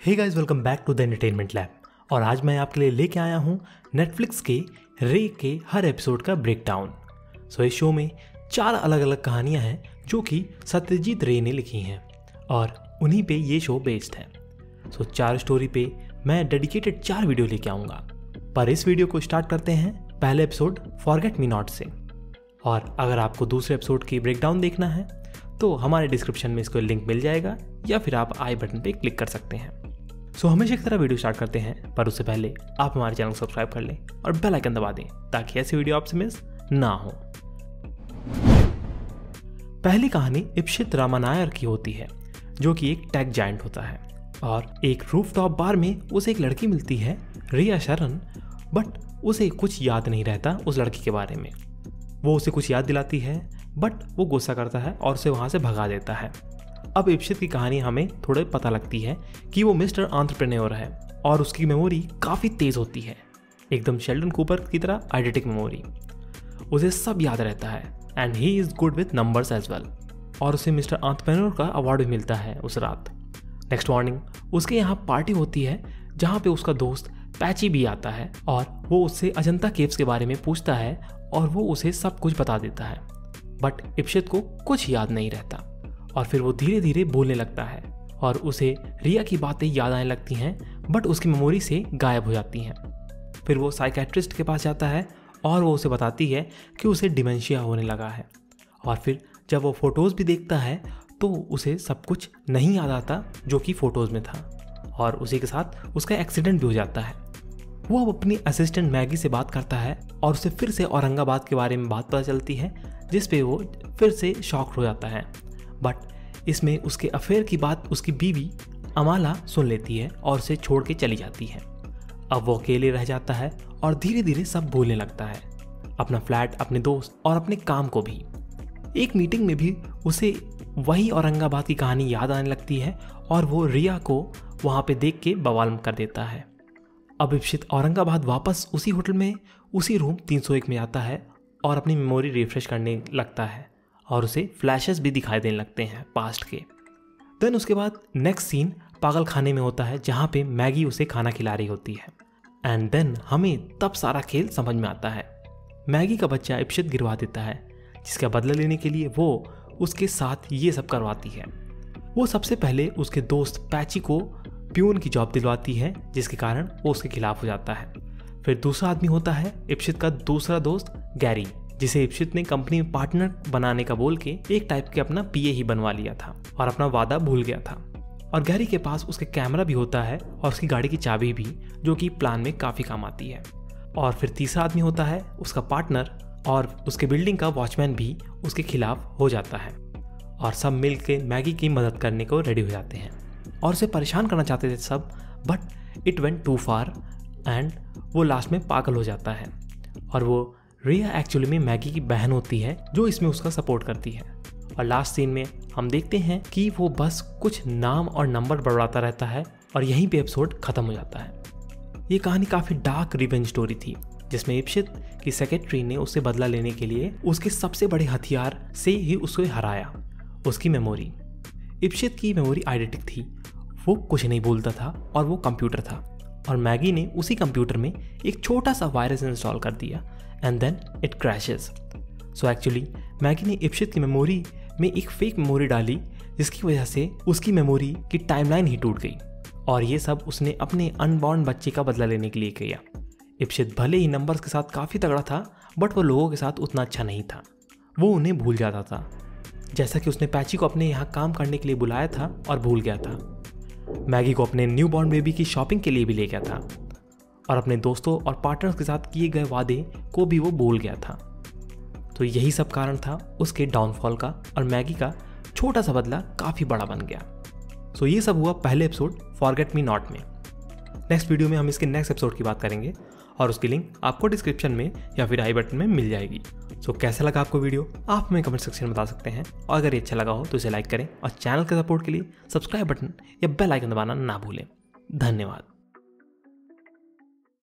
Hey guys, welcome back to the entertainment lab. और आज मैं आपके लिए लेके आया हूँ नेटफ्लिक्स के रे के हर एपिसोड का ब्रेकडाउन। इस शो में 4 अलग अलग कहानियाँ हैं जो कि सत्यजीत रे ने लिखी हैं और उन्हीं पे ये शो बेस्ड है। 4 स्टोरी पे मैं डेडिकेटेड 4 वीडियो लेके आऊँगा। पर इस वीडियो को स्टार्ट करते हैं पहले एपिसोड फॉरगेट मी नॉट से। और अगर आपको दूसरे एपिसोड की ब्रेकडाउन देखना है तो हमारे डिस्क्रिप्शन में इसको लिंक मिल जाएगा या फिर आप आई बटन पे क्लिक कर सकते हैं। हमेशा की तरह वीडियो स्टार्ट करते हैं, पर उससे पहले आप हमारे चैनल को सब्सक्राइब कर लें और बेल आइकन दबा दें ताकि ऐसी वीडियो आपसे मिस ना हो। पहली कहानी इप्सित रामानायर की होती है जो कि एक टेक जायंट होता है और एक रूफटॉप बार में उसे एक लड़की मिलती है, रिया शरण। बट उसे कुछ याद नहीं रहता उस लड़की के बारे में। वो उसे कुछ याद दिलाती है बट वो गुस्सा करता है और उसे वहां से भगा देता है। अब इप्सित की कहानी हमें थोड़े पता लगती है कि वो मिस्टर एंटरप्रेन्योर है और उसकी मेमोरी काफ़ी तेज़ होती है, एकदम शेल्डन कूपर की तरह आइडेंटिक मेमोरी। उसे सब याद रहता है and he is good with numbers as well. और उसे मिस्टर एंटरप्रेन्योर का अवार्ड भी मिलता है उस रात। नेक्स्ट मॉर्निंग उसके यहाँ पार्टी होती है जहाँ पे उसका दोस्त पैची भी आता है और वो उससे अजंता केव्स के बारे में पूछता है और वो उसे सब कुछ बता देता है। बट इप्सित को कुछ याद नहीं रहता और फिर वो धीरे धीरे बोलने लगता है और उसे रिया की बातें याद आने लगती हैं बट उसकी मेमोरी से गायब हो जाती हैं। फिर वो साइकेट्रिस्ट के पास जाता है और वो उसे बताती है कि उसे डिमेंशिया होने लगा है। और फिर जब वो फ़ोटोज़ भी देखता है तो उसे सब कुछ नहीं याद आता जो कि फ़ोटोज़ में था और उसी के साथ उसका एक्सीडेंट भी हो जाता है। वो अब अपनी असिस्टेंट मैगी से बात करता है और उसे फिर से औरंगाबाद के बारे में बात पता चलती है जिस पे वो फिर से शॉक हो जाता है। बट इसमें उसके अफेयर की बात उसकी बीवी अमाला सुन लेती है और उसे छोड़ के चली जाती है। अब वो अकेले रह जाता है और धीरे धीरे सब भूलने लगता है, अपना फ्लैट, अपने दोस्त और अपने काम को भी। एक मीटिंग में भी उसे वही औरंगाबाद की कहानी याद आने लगती है और वो रिया को वहाँ पे देख के बवाल कर देता है। अब इप्सित औरंगाबाद वापस उसी होटल में उसी रूम 301 में आता है और अपनी मेमोरी रिफ्रेश करने लगता है और उसे फ्लैशेस भी दिखाई देने लगते हैं पास्ट के। देन उसके बाद नेक्स्ट सीन पागल खाने में होता है जहाँ पे मैगी उसे खाना खिला रही होती है। एंड देन हमें तब सारा खेल समझ में आता है। मैगी का बच्चा इप्सित गिरवा देता है जिसका बदला लेने के लिए वो उसके साथ ये सब करवाती है। वो सबसे पहले उसके दोस्त पैची को प्यून की जॉब दिलवाती है जिसके कारण वो उसके खिलाफ हो जाता है। फिर दूसरा आदमी होता है इप्सित का दूसरा दोस्त गैरी, जिसे इप्सित ने कंपनी में पार्टनर बनाने का बोल के एक टाइप के अपना पीए ही बनवा लिया था और अपना वादा भूल गया था। और गैरी के पास उसके कैमरा भी होता है और उसकी गाड़ी की चाबी भी, जो कि प्लान में काफ़ी काम आती है। और फिर तीसरा आदमी होता है उसका पार्टनर और उसके बिल्डिंग का वॉचमैन भी उसके खिलाफ हो जाता है और सब मिल के मैगी की मदद करने को रेडी हो जाते हैं और उसे परेशान करना चाहते थे सब। But it went too far and वो लास्ट में पागल हो जाता है। और वो रिया एक्चुअली में मैगी की बहन होती है जो इसमें उसका सपोर्ट करती है। और लास्ट सीन में हम देखते हैं कि वो बस कुछ नाम और नंबर बढ़ाता रहता है और यहीं पे एपिसोड खत्म हो जाता है। ये कहानी काफ़ी डार्क रिवेंज स्टोरी थी जिसमें इप्सित की सेक्रेटरी ने उससे बदला लेने के लिए उसके सबसे बड़े हथियार से ही उसको हराया, उसकी मेमोरी। इप्सित की मेमोरी आइडेंटिक थी, वो कुछ नहीं भूलता था और वो कंप्यूटर था। और मैगी ने उसी कंप्यूटर में एक छोटा सा वायरस इंस्टॉल कर दिया and then it crashes. So actually Maggie ने इप्सित की मेमोरी में एक फेक मेमोरी डाली जिसकी वजह से उसकी मेमोरी की टाइमलाइन ही टूट गई और ये सब उसने अपने अनबॉर्न बच्चे का बदला लेने के लिए किया। इप्सित भले ही नंबर्स के साथ काफ़ी तगड़ा था बट वो लोगों के साथ उतना अच्छा नहीं था, वो उन्हें भूल जाता था। जैसा कि उसने पैची को अपने यहाँ काम करने के लिए बुलाया था और भूल गया था। मैगी को अपने न्यू बॉर्न बेबी की शॉपिंग के लिए भी ले गया था और अपने दोस्तों और पार्टनर्स के साथ किए गए वादे को भी वो भूल गया था। तो यही सब कारण था उसके डाउनफॉल का और मैगी का छोटा सा बदला काफ़ी बड़ा बन गया। सो ये सब हुआ पहले एपिसोड फॉरगेट मी नॉट में। नेक्स्ट वीडियो में हम इसके नेक्स्ट एपिसोड की बात करेंगे और उसकी लिंक आपको डिस्क्रिप्शन में या फिर आई बटन में मिल जाएगी। सो कैसा लगा आपको वीडियो आप हमें कमेंट सेक्शन में बता सकते हैं और अगर ये अच्छा लगा हो तो इसे लाइक करें और चैनल के सपोर्ट के लिए सब्सक्राइब बटन या बेल आइकन दबाना ना भूलें। धन्यवाद।